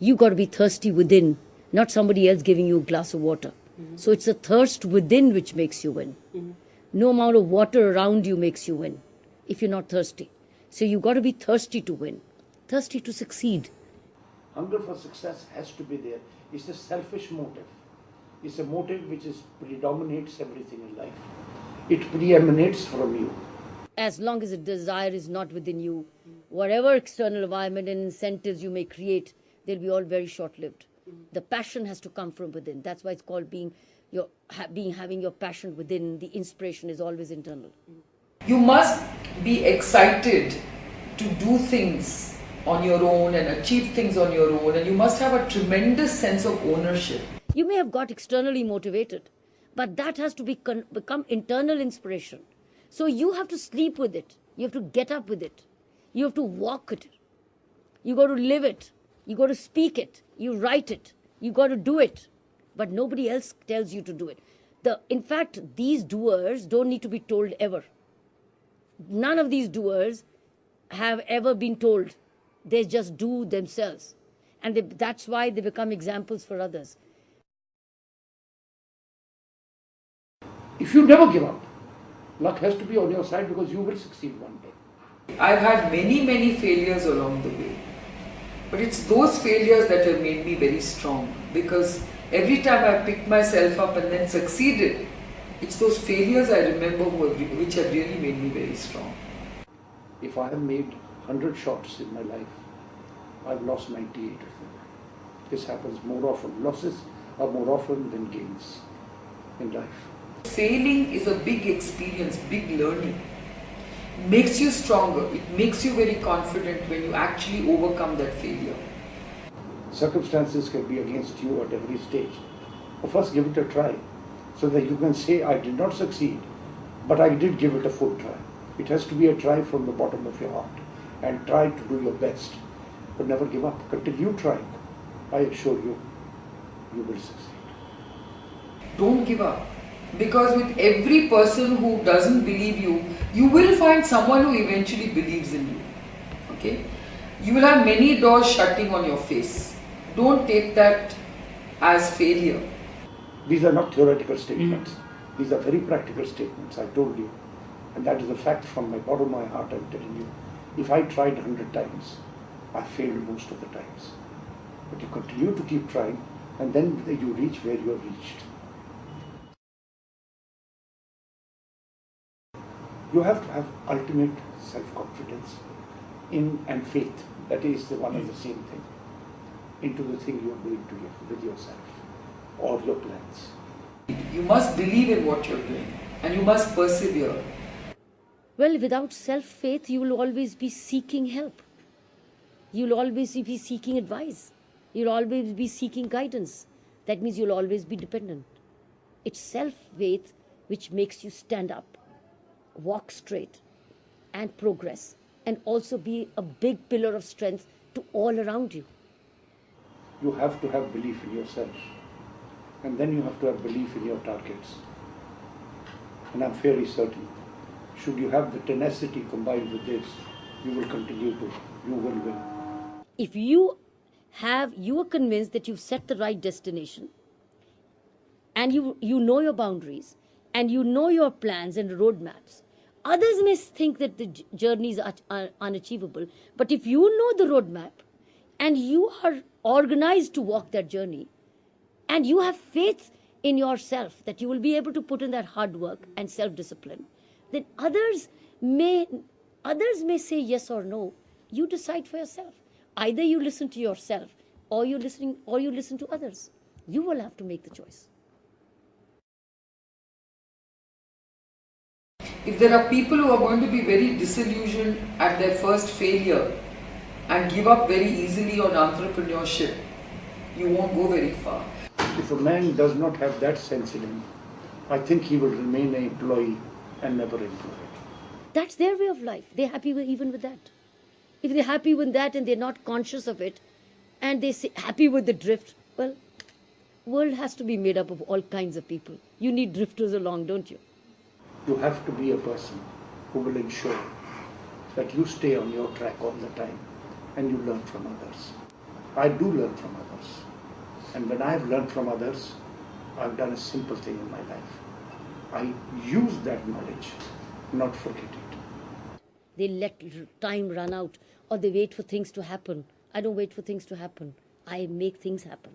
You got to be thirsty within, not somebody else giving you a glass of water. So it's a thirst within which makes you win. No amount of water around you makes you win if you're not thirsty. So you got to be thirsty to win, thirsty to succeed. Hunger for success has to be there. It's a selfish motive. It's a motive which predominates everything in life. It preemanates from you. As long as the desire is not within you, whatever external environment and incentives you may create, they'll be all very short-lived. The passion has to come from within. That's why it's called having your passion within. The inspiration is always internal. You must be excited to do things on your own and achieve things on your own, and you must have a tremendous sense of ownership. You may have got externally motivated, but that has to become internal inspiration. So you have to sleep with it. You have to get up with it. You have to walk it. You got to live it. You got to speak it. You write it. You got to do it. But nobody else tells you to do it. In fact, these doers don't need to be told ever. None of these doers have ever been told. They just do themselves. And that's why they become examples for others. If you never give up, luck has to be on your side because you will succeed one day. I've had many failures along the way. But it's those failures that have made me very strong, because every time I picked myself up and then succeeded, it's those failures I remember which have really made me very strong. If I have made 100 shots in my life, I've lost 98 of them. This happens more often. Losses are more often than gains in life. Failing is a big experience, big learning. It makes you stronger. It makes you very confident when you actually overcome that failure. Circumstances can be against you at every stage. But first give it a try so that you can say, I did not succeed, but I did give it a full try. It has to be a try from the bottom of your heart and try to do your best. But never give up. Until you try, I assure you, you will succeed. Don't give up. Because with every person who doesn't believe you, you will find someone who eventually believes in you. Okay? You will have many doors shutting on your face. Don't take that as failure. These are not theoretical statements. These are very practical statements, I told you. And that is a fact from my bottom of my heart, I'm telling you. If I tried 100 times, I failed most of the times. But you continue to keep trying, and then you reach where you have reached. You have to have ultimate self-confidence and faith. That is the one and the same thing. Into the thing you are doing with yourself or your plans. You must believe in what you're doing and you must persevere. Well, without self-faith, you will always be seeking help. You'll always be seeking advice. You'll always be seeking guidance. That means you'll always be dependent. It's self-faith which makes you stand up, walk straight, and progress, and also be a big pillar of strength to all around you. You have to have belief in yourself, and then you have to have belief in your targets. And I'm fairly certain, should you have the tenacity combined with this, you will you will win. If you are convinced that you've set the right destination, and you know your boundaries, and you know your plans and roadmaps, others may think that the journeys are unachievable, but if you know the roadmap, and you are organized to walk that journey, and you have faith in yourself that you will be able to put in that hard work and self-discipline, then others may say yes or no. You decide for yourself. Either you listen to yourself or you listen to others. You will have to make the choice. If there are people who are going to be very disillusioned at their first failure and give up very easily on entrepreneurship, you won't go very far. If a man does not have that sense in him, I think he will remain an employee and never employed. That's their way of life. They're happy even with that. If they're happy with that and they're not conscious of it, and they're happy with the drift, well, world has to be made up of all kinds of people. You need drifters along, don't you? You have to be a person who will ensure that you stay on your track all the time and you learn from others. I do learn from others. And when I have learned from others, I've done a simple thing in my life. I use that knowledge, not forget it. They let time run out, or they wait for things to happen. I don't wait for things to happen. I make things happen.